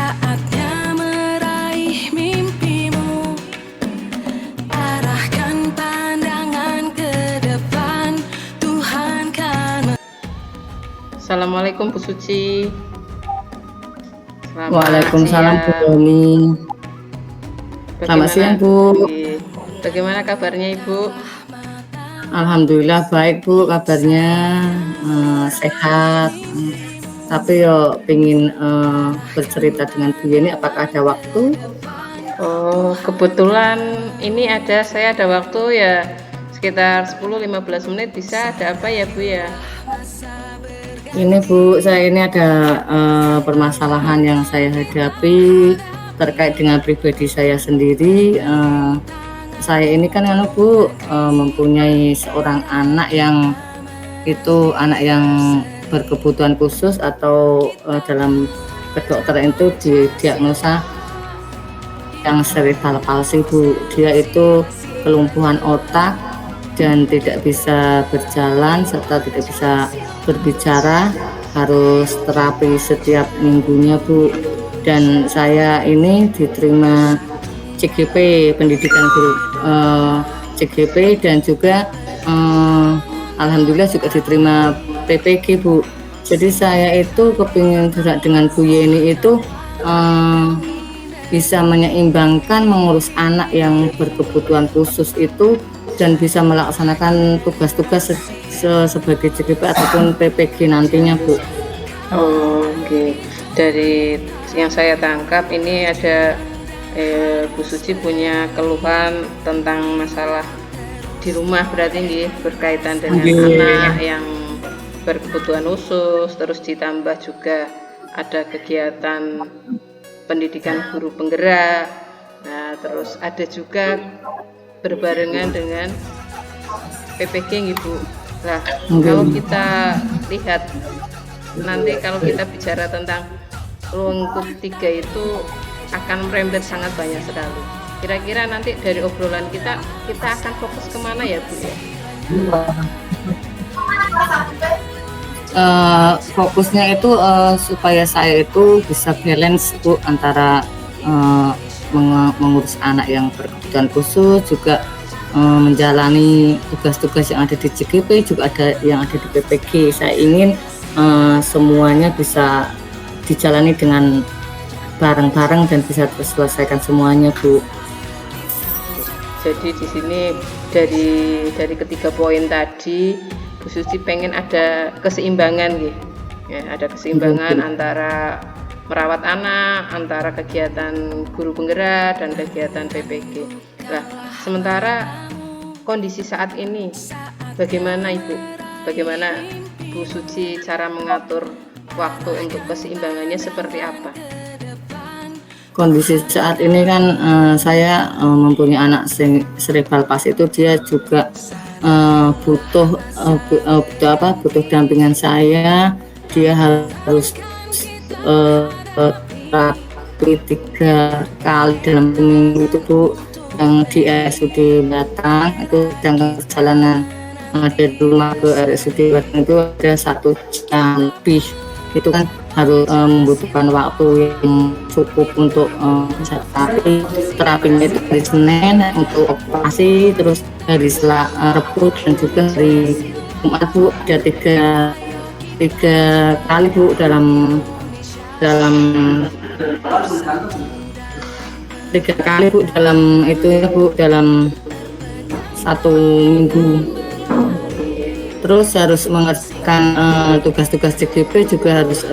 saatnya meraih mimpimu. Arahkan pandangan ke depan, Tuhan kan. Assalamualaikum Bu Suci. Waalaikumsalam Bu Doni. Selamat siang Bu. Bagaimana kabarnya Ibu? Alhamdulillah baik Bu kabarnya, sehat. Tapi yo pengen bercerita dengan Bu Yeni, apakah ada waktu? Oh, kebetulan ini saya ada waktu ya, sekitar 10-15 menit bisa. Ada apa ya Bu ya? Ini Bu, saya ini ada permasalahan yang saya hadapi terkait dengan pribadi saya sendiri. Saya ini kan Bu mempunyai seorang anak yang berkebutuhan khusus atau dalam kedokteran itu didiagnosa yang cerebral palsy Bu. Dia itu kelumpuhan otak dan tidak bisa berjalan serta tidak bisa berbicara, harus terapi setiap minggunya Bu. Dan saya ini diterima CGP pendidikan guru CGP dan juga alhamdulillah juga diterima PPG Bu. Jadi saya itu kepingin dengan Bu Yeni itu bisa menyeimbangkan mengurus anak yang berkebutuhan khusus itu dan bisa melaksanakan tugas-tugas sebagai CGP ataupun PPG nantinya Bu. Oh, oke. Dari yang saya tangkap ini ada Bu Suci punya keluhan tentang masalah di rumah, berarti nih berkaitan dengan anak yang berkebutuhan khusus, terus ditambah juga ada kegiatan pendidikan guru penggerak. Nah, terus ada juga berbarengan dengan PPG Ibu. Nah, kalau kita lihat nanti kalau kita bicara tentang lingkup 3 itu akan merembet sangat banyak sekali. Kira-kira nanti dari obrolan kita akan fokus kemana ya Bu ya? Fokusnya itu supaya saya itu bisa balance Bu antara mengurus anak yang berkebutuhan khusus, juga menjalani tugas-tugas yang ada di CGP, juga ada yang ada di PPG. Saya ingin semuanya bisa dijalani dengan bareng-bareng dan bisa terselesaikan semuanya Bu. Jadi di sini dari ketiga poin tadi Bu Suci pengen ada keseimbangan gitu. Ya, ada keseimbangan antara merawat anak, antara kegiatan guru penggerak dan kegiatan PPG. Nah, sementara kondisi saat ini bagaimana Ibu? Bagaimana Bu Suci cara mengatur waktu untuk keseimbangannya seperti apa? Kondisi saat ini kan saya mempunyai anak cerebral palsy itu, dia juga butuh dampingan saya. Dia harus terapi 3 kali dalam minggu itu Bu, yang di RSUD Batang itu, sedangkan perjalanan dari rumah ke RSUD Batang itu ada 1 jam lebih. Itu kan harus membutuhkan waktu yang cukup untuk terapinya itu hari Senin untuk operasi, terus hari Rabu dan juga hari Jumat Bu. Ada tiga kali Bu dalam 3 kali Bu dalam itu ya Bu, dalam 1 minggu. Terus harus mengerjakan tugas-tugas CGP juga harus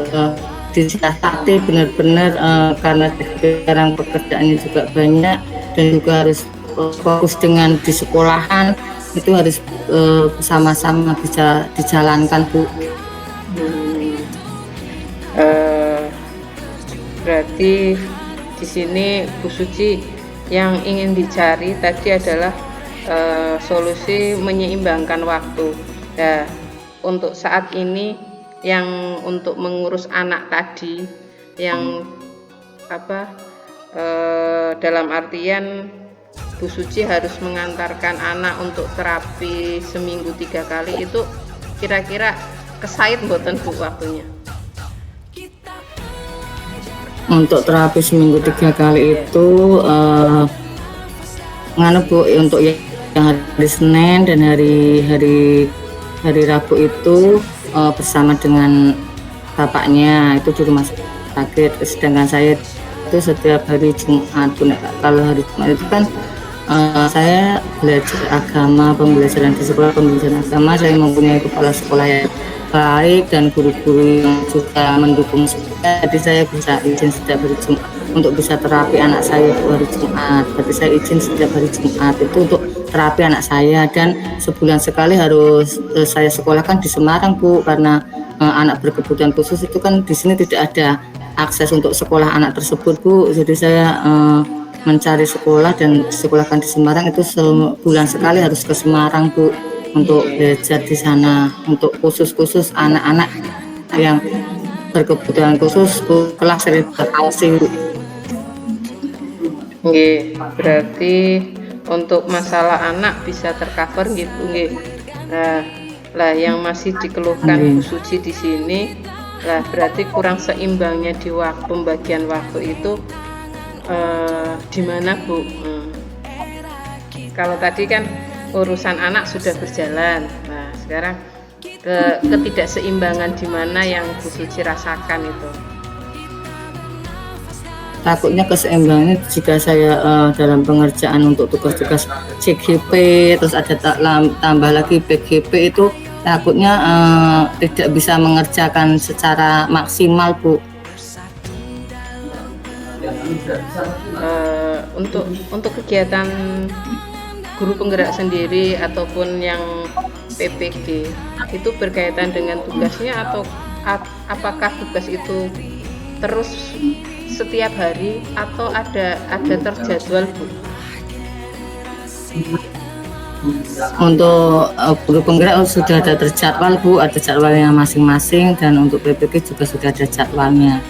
disiasati benar-benar karena sekarang pekerjaannya juga banyak dan juga harus fokus dengan di sekolahan, itu harus sama-sama bisa dijalankan Bu. Berarti di sini Bu Suci yang ingin dicari tadi adalah solusi menyeimbangkan waktu. Nah, untuk saat ini yang untuk mengurus anak tadi yang dalam artian Bu Suci harus mengantarkan anak untuk terapi seminggu 3 kali, itu kira-kira kesait mboten Bu waktunya? Untuk terapi seminggu 3 kali itu nganu Bu, untuk yang hari Senin dan hari Rabu itu bersama dengan bapaknya itu di rumah sakit. Sedangkan saya itu setiap hari Jumat. Kalau hari Jumat itu kan saya belajar agama, pembelajaran di sekolah pembelajaran agama. Saya mempunyai kepala sekolah yang baik dan guru-guru yang juga mendukung saya. Jadi saya bisa izin setiap hari Jumat untuk bisa terapi anak saya itu hari Jumat. Berarti saya izin setiap hari Jumat itu untuk terapi anak saya, dan sebulan sekali harus saya sekolahkan di Semarang Bu, karena anak berkebutuhan khusus itu kan di sini tidak ada akses untuk sekolah anak tersebut Bu. Jadi saya mencari sekolah dan sekolahkan di Semarang, itu sebulan sekali harus ke Semarang Bu untuk belajar di sana, untuk khusus anak-anak yang berkebutuhan khusus kelas cerebral palsy. Nggih, berarti untuk masalah anak bisa tercover gitu nggih. Lah yang masih dikeluhkan Bu Suci di sini, lah berarti kurang seimbangnya di waktu, pembagian waktu itu di mana Bu? Kalau tadi kan urusan anak sudah berjalan, nah sekarang ketidakseimbangan di mana yang Bu Suci rasakan itu? Takutnya keseimbangannya jika saya dalam pengerjaan untuk tugas-tugas CGP, terus ada tambah lagi PGP, itu takutnya tidak bisa mengerjakan secara maksimal Bu. Untuk kegiatan guru penggerak sendiri ataupun yang PPG itu berkaitan dengan tugasnya, atau apakah tugas itu terus setiap hari atau ada terjadwal Bu? Untuk guru penggerak sudah ada terjadwal Bu, ada jadwalnya masing-masing, dan untuk PPG juga sudah ada jadwalnya.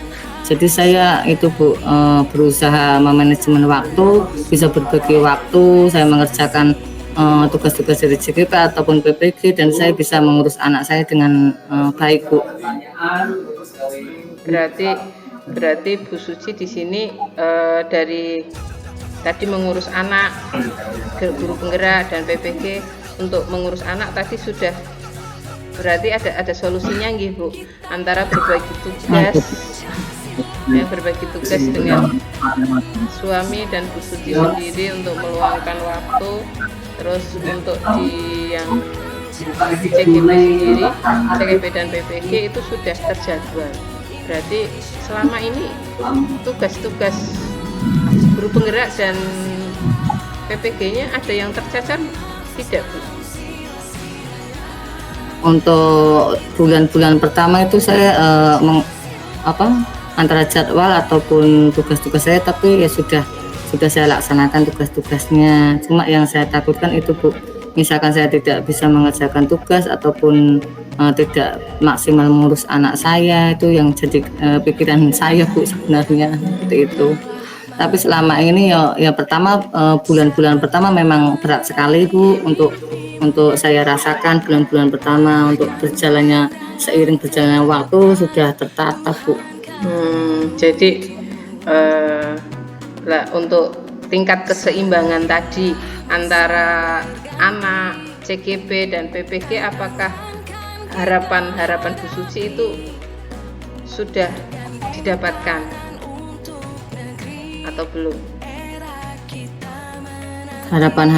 Jadi saya itu Bu berusaha memanajemen waktu, bisa berbagi waktu, saya mengerjakan tugas-tugas dari CGP ataupun PPG, dan saya bisa mengurus anak saya dengan baik Bu. Berarti Bu Suci di sini dari tadi mengurus anak, guru penggerak dan PPG, untuk mengurus anak tadi sudah berarti ada solusinya nggih Bu, antara berbagi tugas dengan suami dan Bu Suci sendiri untuk meluangkan waktu, terus untuk di yang CGP sendiri, CGP dan PPG itu sudah terjadwal. Berarti selama ini tugas-tugas guru penggerak dan PPG-nya ada yang tercacat tidak Bu? Untuk bulan-bulan pertama itu saya antara jadwal ataupun tugas-tugas saya, tapi ya sudah saya laksanakan tugas-tugasnya. Cuma yang saya takutkan itu Bu, misalkan saya tidak bisa mengerjakan tugas ataupun tidak maksimal mengurus anak saya, itu yang jadi pikiran saya Bu sebenarnya, seperti itu. Tapi selama ini ya pertama bulan-bulan pertama memang berat sekali Bu, untuk saya rasakan bulan-bulan pertama. Untuk seiring berjalannya waktu sudah tertata Bu. Jadi untuk tingkat keseimbangan tadi antara anak, CGP dan PPG, apakah harapan Bu Suci itu sudah didapatkan atau belum? Harapan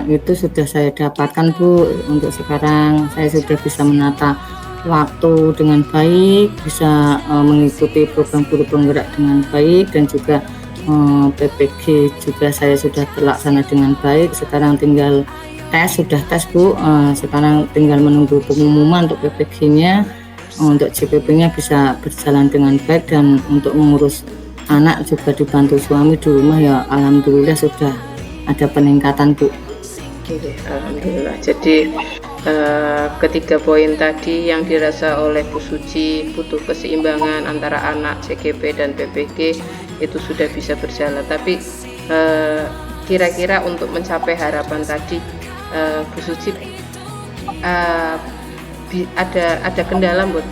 itu sudah saya dapatkan Bu. Untuk sekarang saya sudah bisa menata waktu dengan baik, bisa mengikuti program guru penggerak dengan baik, dan juga PPG juga saya sudah terlaksana dengan baik. Sekarang tinggal sudah tes Bu, sekarang tinggal menunggu pengumuman untuk PPG-nya. Untuk CPP-nya bisa berjalan dengan baik, dan untuk mengurus anak juga dibantu suami di rumah, ya alhamdulillah sudah ada peningkatan Bu. Alhamdulillah. Jadi ketiga poin tadi yang dirasa oleh Bu Suci, butuh keseimbangan antara anak, CGP dan PPG, itu sudah bisa berjalan. Tapi kira-kira untuk mencapai harapan tadi, Bu Suci ada kendala buat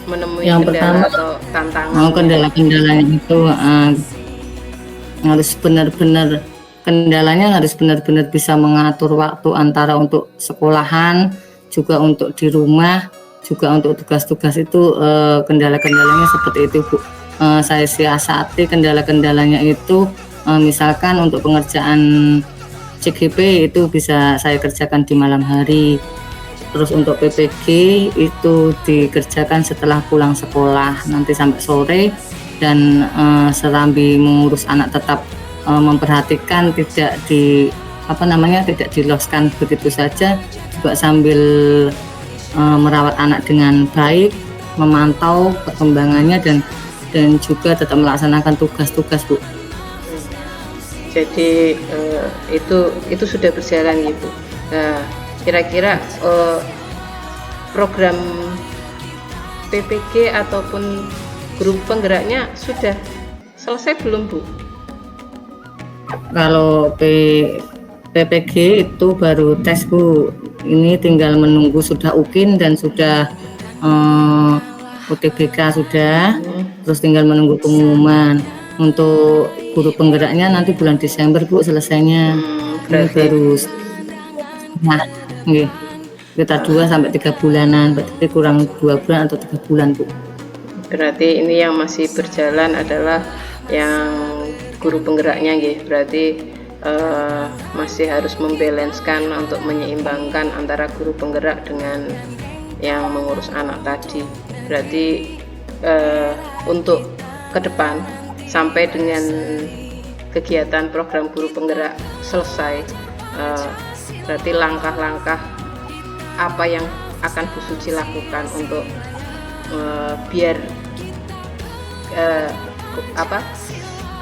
menemui Yang kendala pertama, atau tantangan? kendala-kendalanya itu harus benar-benar kendalanya harus benar-benar bisa mengatur waktu antara untuk sekolahan, juga untuk di rumah, juga untuk tugas-tugas itu kendala-kendalanya seperti itu Bu. Saya siasati kendala-kendalanya itu misalkan untuk pengerjaan CGP itu bisa saya kerjakan di malam hari. Terus untuk PPG itu dikerjakan setelah pulang sekolah nanti sampai sore, dan serambi mengurus anak tetap memperhatikan tidak tidak diloskan begitu saja, juga sambil merawat anak dengan baik, memantau perkembangannya dan juga tetap melaksanakan tugas-tugas Bu. Jadi itu sudah berjalan Ibu. Nah, kira-kira program PPG ataupun grup penggeraknya sudah selesai belum Bu? Kalau PPG itu baru tes Bu, ini tinggal menunggu sudah UKIN dan sudah UTBK sudah, terus tinggal menunggu pengumuman. Untuk guru penggeraknya nanti bulan Desember Bu selesainya. Berarti Baru kita 2 sampai 3 bulanan, berarti kurang 2 bulan atau 3 bulan Bu. Berarti ini yang masih berjalan adalah yang guru penggeraknya ya. Berarti masih harus membalanskan untuk menyeimbangkan antara guru penggerak dengan yang mengurus anak tadi. Berarti untuk ke depan sampai dengan kegiatan program guru penggerak selesai, berarti langkah-langkah apa yang akan Bu Suci lakukan untuk biar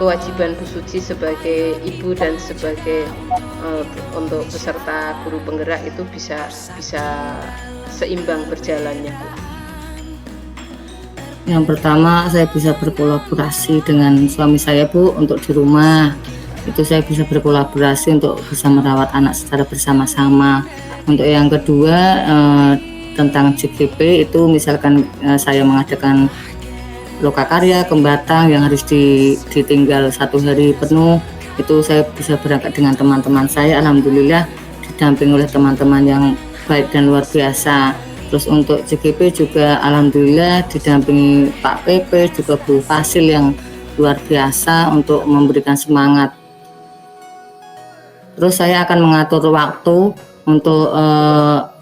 kewajiban Bu Suci sebagai ibu dan sebagai untuk peserta guru penggerak itu bisa seimbang berjalannya Bu? Yang pertama, saya bisa berkolaborasi dengan suami saya Bu untuk di rumah. Itu saya bisa berkolaborasi untuk bisa merawat anak secara bersama-sama. Untuk yang kedua, tentang CGP itu misalkan saya mengadakan lokakarya ke Batang yang harus ditinggal 1 hari penuh, itu saya bisa berangkat dengan teman-teman saya. Alhamdulillah didampingi oleh teman-teman yang baik dan luar biasa. Terus untuk CGP juga alhamdulillah didampingi Pak PP, juga Bu Fasil yang luar biasa untuk memberikan semangat. Terus saya akan mengatur waktu untuk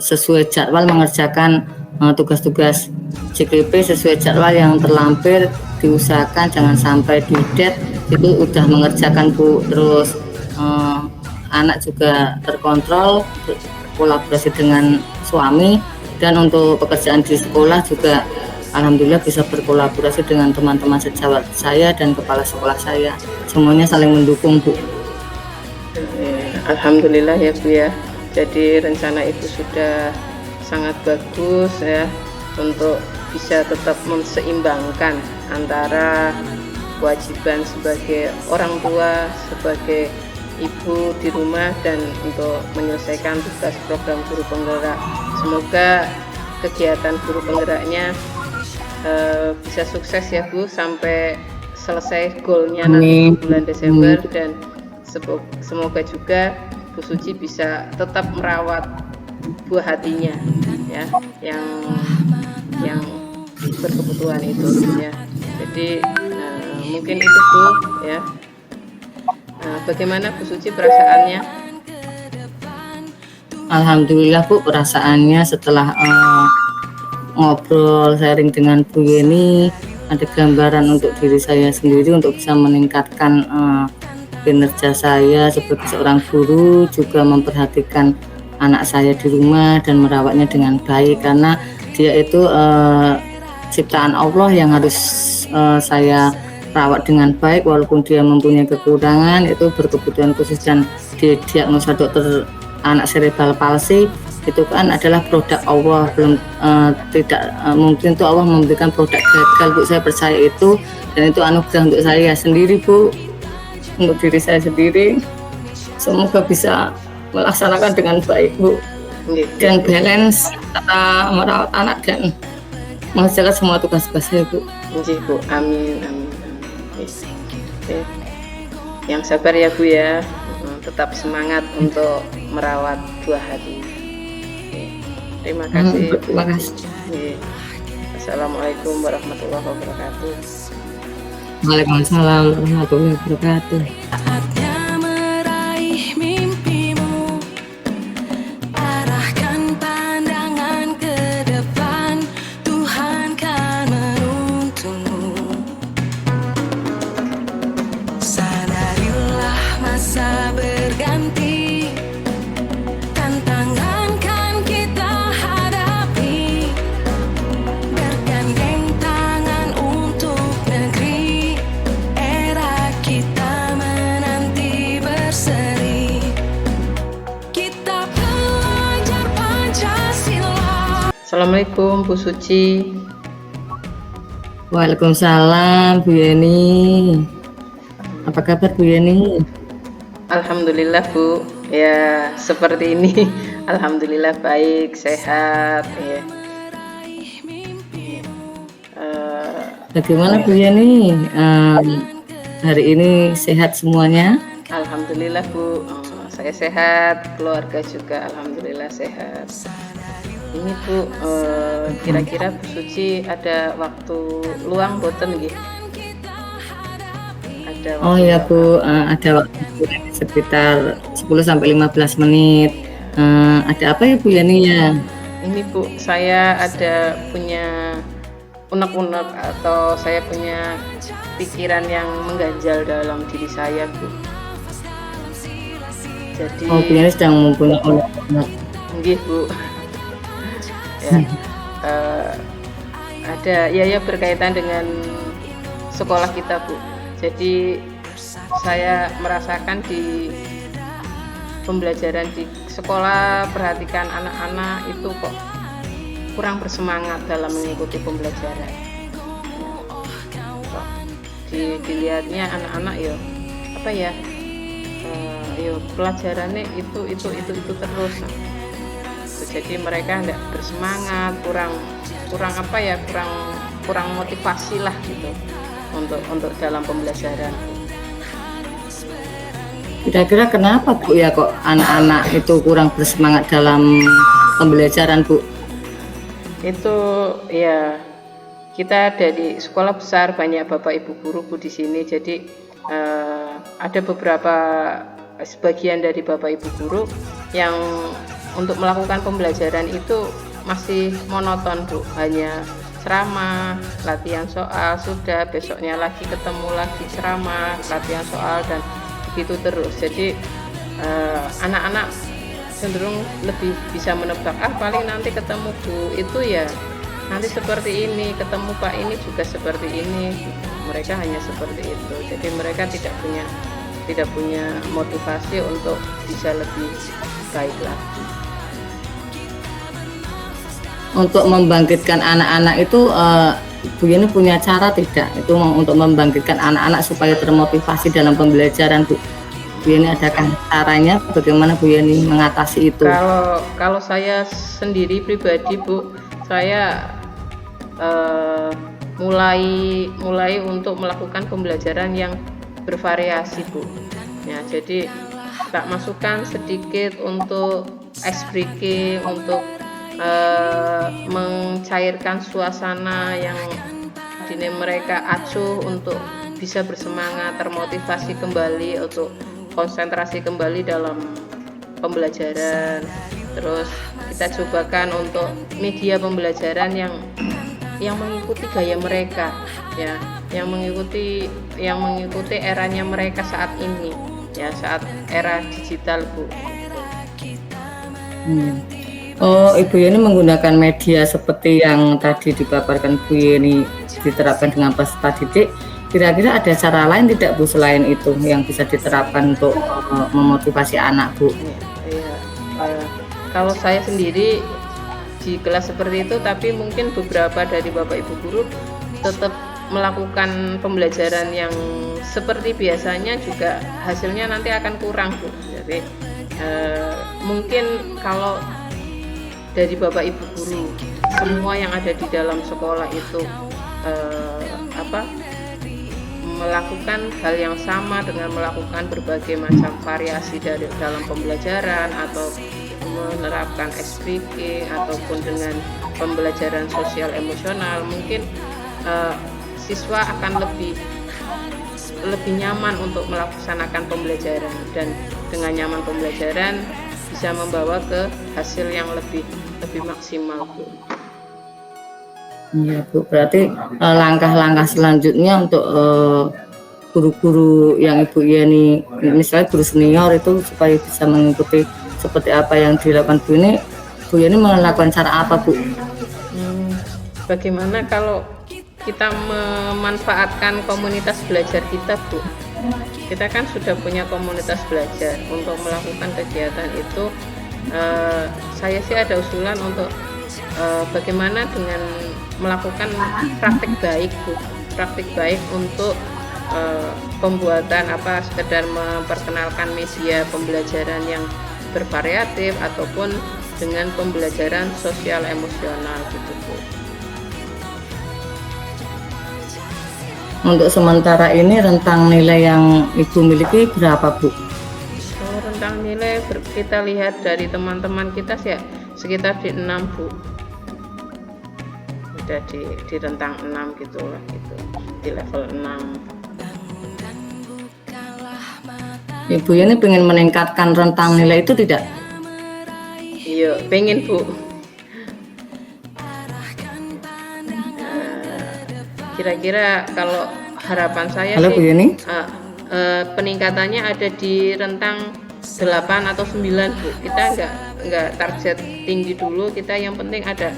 sesuai jadwal mengerjakan tugas-tugas CGP sesuai jadwal yang terlampir, diusahakan jangan sampai di dead itu udah mengerjakan Bu. Terus anak juga terkontrol, kolaborasi dengan suami, dan untuk pekerjaan di sekolah juga alhamdulillah bisa berkolaborasi dengan teman-teman sejawat saya dan kepala sekolah saya, semuanya saling mendukung Bu. Alhamdulillah ya Bu ya. Jadi rencana itu sudah sangat bagus ya, untuk bisa tetap menseimbangkan antara kewajiban sebagai orang tua, sebagai ibu di rumah, dan untuk menyelesaikan tugas program guru penggerak. Semoga kegiatan guru penggeraknya bisa sukses ya Bu, sampai selesai goalnya nanti bulan Desember, dan semoga juga Bu Suci bisa tetap merawat buah hatinya ya, yang berkebutuhan itu ya. Jadi mungkin itu Bu ya. Bagaimana Bu Suci perasaannya? Alhamdulillah Bu, perasaannya setelah ngobrol sharing dengan Bu Yeni, ada gambaran untuk diri saya sendiri untuk bisa meningkatkan kinerja saya sebagai seorang guru, juga memperhatikan anak saya di rumah dan merawatnya dengan baik, karena dia itu ciptaan Allah yang harus saya rawat dengan baik walaupun dia mempunyai kekurangan, itu berkebutuhan khusus dan didiagnosa dokter anak cerebral palsy. Itu kan adalah produk Allah, belum tidak mungkin tuh Allah memberikan produk gagal Bu. Saya percaya itu, dan itu anugerah untuk saya sendiri Bu, untuk diri saya sendiri. Semoga bisa melaksanakan dengan baik Bu, dan balance antara merawat anak dan mengerjakan semua tugas-tugasnya Bu. Nggih Bu, amin amin amin. Yes. Oke. Yang sabar ya Bu ya. Tetap semangat untuk merawat buah hati. Oke. Terima kasih. Terima kasih. Oke. Assalamualaikum warahmatullahi wabarakatuh. Waalaikumsalam warahmatullahi wabarakatuh. Saatnya meraih mimpimu, arahkan pandangan ke depan, Tuhan kan menuntunmu. Sadarilah masa berganti, tantangan kan kita hadapi, bergandeng tangan untuk negeri, era kita menanti berseri. Kita pelajar Pancasila. Assalamualaikum Bu Suci. Waalaikumsalam Bu Yeni. Apa kabar Bu Yeni? Alhamdulillah Bu. Ya seperti ini. Alhamdulillah baik, sehat. Ya. Bagaimana Bu Yeni? Hari ini sehat semuanya? Alhamdulillah Bu. Saya sehat, keluarga juga alhamdulillah sehat. Ini Bu, kira-kira Bu Suci ada waktu luang boten nggih? Ada Oh waktu ya luang. Bu, ada waktu sekitar 10 sampai 15 menit. Ada apa ya Bu Yeni ya? Ini Bu, saya ada punya unek-unek atau saya punya pikiran yang mengganjal dalam diri saya Bu. Jadi Oh Bu Yeni sedang mempunyai unek-unek. nggih Bu. Ya, ada ya berkaitan dengan sekolah kita Bu. Jadi saya merasakan di pembelajaran di sekolah, perhatikan anak-anak itu kok kurang bersemangat dalam mengikuti pembelajaran. Kok dilihatnya anak-anak ya apa ya, pelajarannya itu terus. Jadi mereka tidak bersemangat, kurang apa ya, kurang motivasi lah gitu untuk dalam pembelajaran. Kira-kira kenapa Bu ya kok anak-anak itu kurang bersemangat dalam pembelajaran Bu? Itu ya, kita dari sekolah besar, banyak bapak ibu guru Bu di sini. Jadi ada beberapa sebagian dari bapak ibu guru yang untuk melakukan pembelajaran itu masih monoton Bu, hanya ceramah, latihan soal, sudah besoknya lagi ketemu lagi ceramah, latihan soal, dan begitu terus. Jadi anak-anak cenderung lebih bisa menebak, paling nanti ketemu Bu itu ya nanti seperti ini, ketemu Pak ini juga seperti ini. Mereka hanya seperti itu. Jadi mereka tidak punya motivasi untuk bisa lebih baik lagi. Untuk membangkitkan anak-anak itu Bu Yeni punya cara tidak itu untuk membangkitkan anak-anak supaya termotivasi dalam pembelajaran Bu? Bu Yeni adakah caranya, bagaimana Bu Yeni mengatasi itu? Kalau saya sendiri pribadi Bu, saya mulai untuk melakukan pembelajaran yang bervariasi Bu. Ya, jadi tak masukkan sedikit untuk ice breaking, untuk mencairkan suasana yang dini mereka acuh untuk bisa bersemangat, termotivasi kembali, untuk konsentrasi kembali dalam pembelajaran. Terus kita cobakan untuk media pembelajaran yang mengikuti gaya mereka, ya, yang mengikuti eranya mereka saat ini, ya, saat era digital Bu. Oh, Ibu Yeni menggunakan media seperti yang tadi dipaparkan Bu Yeni diterapkan dengan peserta didik. Kira-kira ada cara lain tidak Bu selain itu yang bisa diterapkan untuk memotivasi anak Bu? Ya, kalau saya sendiri di kelas seperti itu, tapi mungkin beberapa dari Bapak Ibu guru tetap melakukan pembelajaran yang seperti biasanya juga hasilnya nanti akan kurang Bu. Jadi mungkin kalau dari Bapak Ibu guru semua yang ada di dalam sekolah itu apa melakukan hal yang sama dengan melakukan berbagai macam variasi dari dalam pembelajaran atau menerapkan speaking ataupun dengan pembelajaran sosial emosional, mungkin siswa akan lebih nyaman untuk melaksanakan pembelajaran, dan dengan nyaman pembelajaran bisa membawa ke hasil yang lebih maksimal, Bu. Iya Bu, berarti langkah-langkah selanjutnya untuk guru-guru yang Ibu Yani, misalnya guru senior itu supaya bisa mengikuti seperti apa yang dilakukan Bu Yani melakukan cara apa Bu? Bagaimana kalau kita memanfaatkan komunitas belajar kita, Bu? Kita kan sudah punya komunitas belajar. Untuk melakukan kegiatan itu saya sih ada usulan untuk bagaimana dengan melakukan praktik baik, Bu. Praktik baik untuk pembuatan sekedar memperkenalkan media pembelajaran yang bervariatif ataupun dengan pembelajaran sosial emosional gitu, Bu. Untuk sementara ini rentang nilai yang Ibu miliki berapa Bu? Rentang nilai kita lihat dari teman-teman kita sih ya, sekitar di 6, Bu. Udah di rentang 6 gitu lah, gitu. Di level 6. Ibu Yani pengen meningkatkan rentang nilai itu tidak? Iya, pengen, Bu. Kira-kira kalau harapan saya Halo, Bu sih Yani? Peningkatannya ada di rentang 8 atau 9, Bu. Kita enggak target tinggi dulu, kita yang penting ada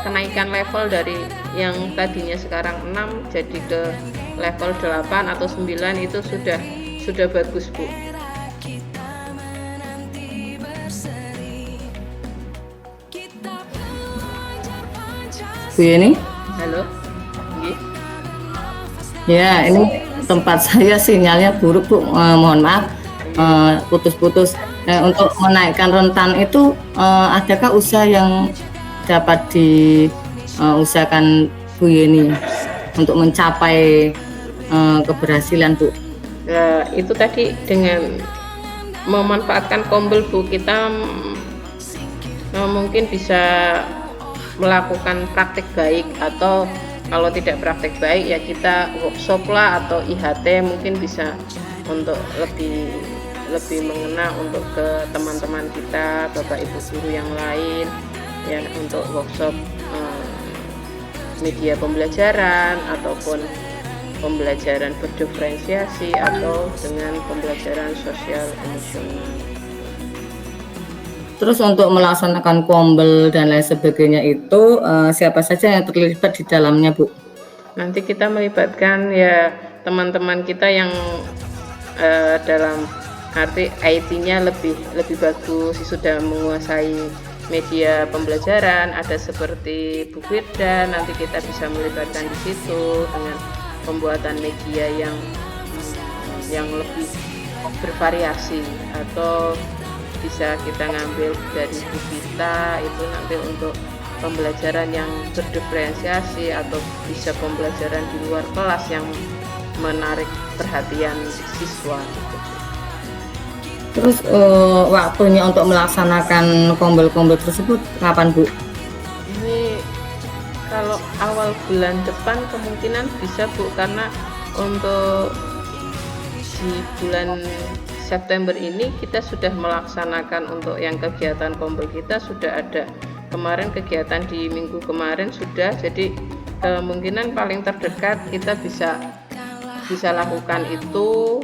kenaikan level dari yang tadinya sekarang 6 jadi ke level 8 atau 9, itu sudah bagus, Bu. Bu Yani? Halo. Ya, ini tempat saya sinyalnya buruk Bu, mohon maaf putus-putus. Untuk menaikkan rentan itu adakah usaha yang dapat diusahakan Bu Yeni untuk mencapai keberhasilan, Bu? Itu tadi dengan memanfaatkan Kombel, Bu, kita mungkin bisa melakukan praktik baik, atau kalau tidak praktik baik ya kita workshop lah atau IHT, mungkin bisa untuk lebih mengena untuk ke teman-teman kita, Bapak Ibu guru yang lain ya, untuk workshop media pembelajaran ataupun pembelajaran berdiferensiasi atau dengan pembelajaran sosial emosional. Terus untuk melaksanakan Kombel dan lain sebagainya itu siapa saja yang terlibat di dalamnya, Bu? Nanti kita melibatkan ya teman-teman kita yang dalam arti IT-nya lebih bagus, sudah menguasai media pembelajaran, ada seperti Bu Firda, nanti kita bisa melibatkan di situ dengan pembuatan media yang lebih bervariasi, atau bisa kita ngambil dari Bu Vita itu nanti untuk pembelajaran yang berdiferensiasi, atau bisa pembelajaran di luar kelas yang menarik perhatian siswa gitu. Terus waktunya untuk melaksanakan Kombel-Kombel tersebut kapan, Bu? Ini kalau awal bulan depan kemungkinan bisa, Bu, karena untuk di bulan September ini kita sudah melaksanakan untuk yang kegiatan Kombel kita sudah ada. Kemarin kegiatan di minggu kemarin sudah, jadi kemungkinan paling terdekat kita bisa lakukan itu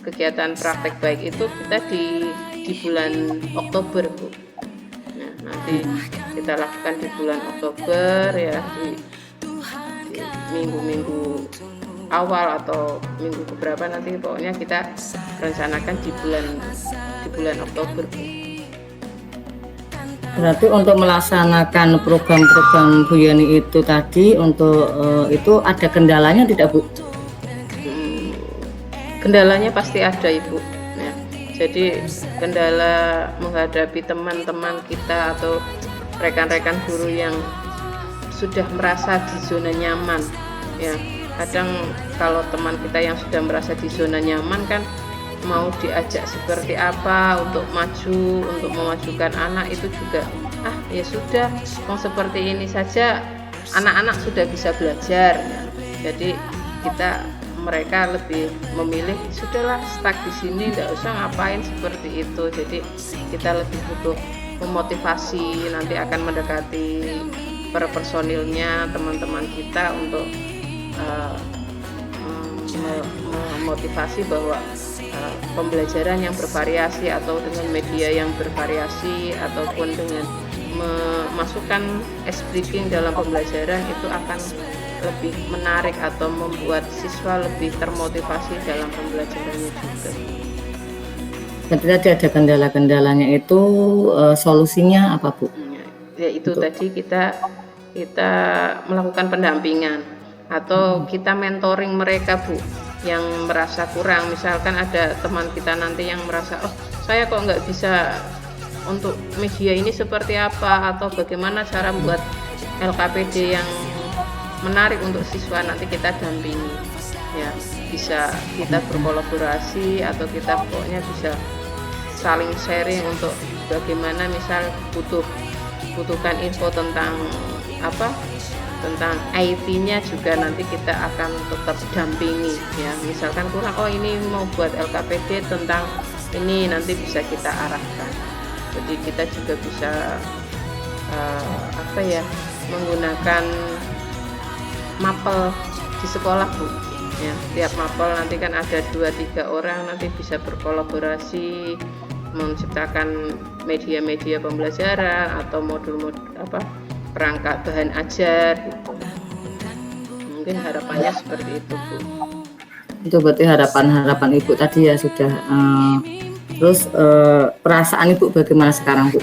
kegiatan praktek baik itu kita di bulan Oktober, Bu. Nah, nanti kita lakukan di bulan Oktober ya, di minggu-minggu awal atau minggu keberapa nanti, pokoknya kita rencanakan di bulan Oktober, Bu. Berarti untuk melaksanakan program-program Bu Yani itu tadi untuk itu ada kendalanya tidak, Bu? Kendalanya pasti ada, Ibu. Nah, jadi kendala menghadapi teman-teman kita atau rekan-rekan guru yang sudah merasa di zona nyaman ya. Kadang kalau teman kita yang sudah merasa di zona nyaman kan mau diajak seperti apa untuk maju, untuk memajukan anak itu juga ya sudah, mau seperti ini saja anak-anak sudah bisa belajar. Jadi mereka lebih memilih sudahlah stuck di sini, tidak usah ngapain seperti itu. Jadi kita lebih butuh memotivasi, nanti akan mendekati para personilnya, teman-teman kita untuk memotivasi bahwa pembelajaran yang bervariasi atau dengan media yang bervariasi ataupun dengan memasukkan briefing dalam pembelajaran itu akan lebih menarik atau membuat siswa lebih termotivasi dalam pembelajarannya juga. Berarti tadi ada kendala-kendalanya itu, solusinya apa Bu? Ya itu tadi kita melakukan pendampingan atau kita mentoring mereka Bu yang merasa kurang. Misalkan ada teman kita nanti yang merasa saya kok nggak bisa untuk media ini seperti apa, atau bagaimana cara membuat LKPD yang menarik untuk siswa, nanti kita dampingi ya, bisa kita berkolaborasi atau kita pokoknya bisa saling sharing untuk bagaimana misal butuhkan info tentang tentang IT-nya juga nanti kita akan tetap dampingi ya. Misalkan kurang ini mau buat LKPD tentang ini, nanti bisa kita arahkan. Jadi kita juga bisa menggunakan mapel di sekolah Bu ya. Tiap mapel nanti kan ada 2-3 orang, nanti bisa berkolaborasi menciptakan media-media pembelajaran atau modul-modul perangkat bahan ajar gitu. Mungkin harapannya seperti itu Bu. Itu berarti harapan Ibu tadi ya sudah. Terus perasaan Ibu bagaimana sekarang Bu?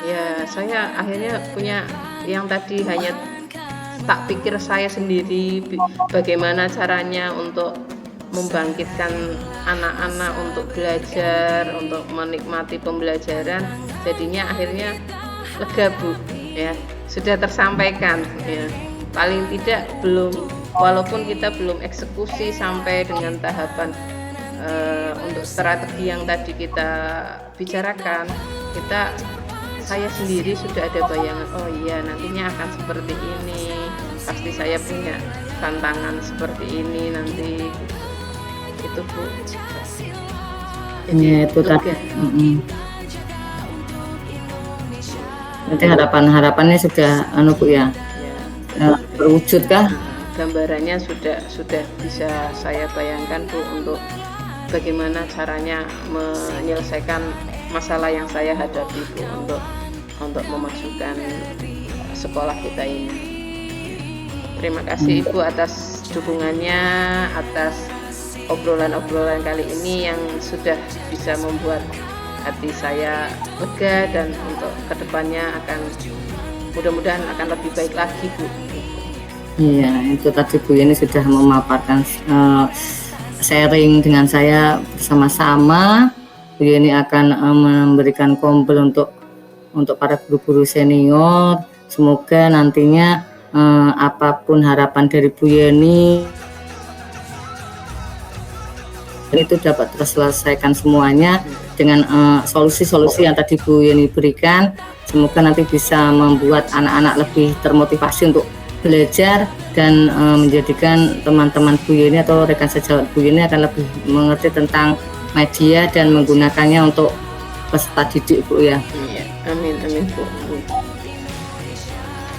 Ya saya akhirnya punya yang tadi hanya tak pikir saya sendiri bagaimana caranya untuk membangkitkan anak-anak untuk belajar, untuk menikmati pembelajaran. Jadinya akhirnya lega Bu ya, sudah tersampaikan ya. Paling tidak walaupun kita belum eksekusi sampai dengan tahapan untuk strategi yang tadi kita bicarakan, saya sendiri sudah ada bayangan, iya nantinya akan seperti ini, pasti saya punya tantangan seperti ini nanti itu Bu. Jadi ya, itu tadi. Nanti harapannya sudah Bu ya, terwujud kah? Gambarannya sudah bisa saya bayangkan Bu, untuk bagaimana caranya menyelesaikan masalah yang saya hadapi Bu, untuk memajukan sekolah kita ini. Terima kasih Ibu atas dukungannya, atas obrolan-obrolan kali ini yang sudah bisa membuat hati saya lega, dan untuk kedepannya mudah-mudahan akan lebih baik lagi Bu. Iya, itu tadi Bu ini sudah memaparkan sharing dengan saya bersama-sama. Bu ini akan memberikan kompel untuk para guru-guru senior. Semoga nantinya apapun harapan dari Bu Yeni itu dapat terselesaikan semuanya dengan solusi-solusi yang tadi Bu Yeni berikan. Semoga nanti bisa membuat anak-anak lebih termotivasi untuk belajar dan menjadikan teman-teman Bu Yeni atau rekan sejawat Bu Yeni akan lebih mengerti tentang media dan menggunakannya untuk peserta didik Bu ya. Iya, amin Bu.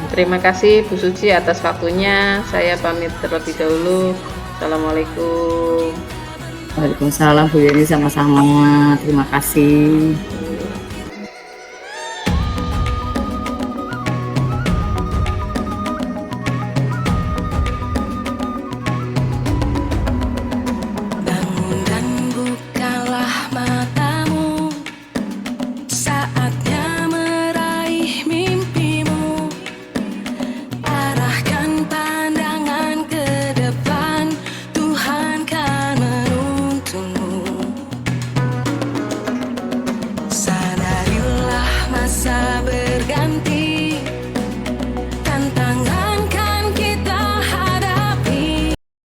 Terima kasih Bu Suci atas waktunya. Saya pamit terlebih dahulu. Assalamualaikum. Waalaikumsalam Bu Yeni, sama-sama. Terima kasih.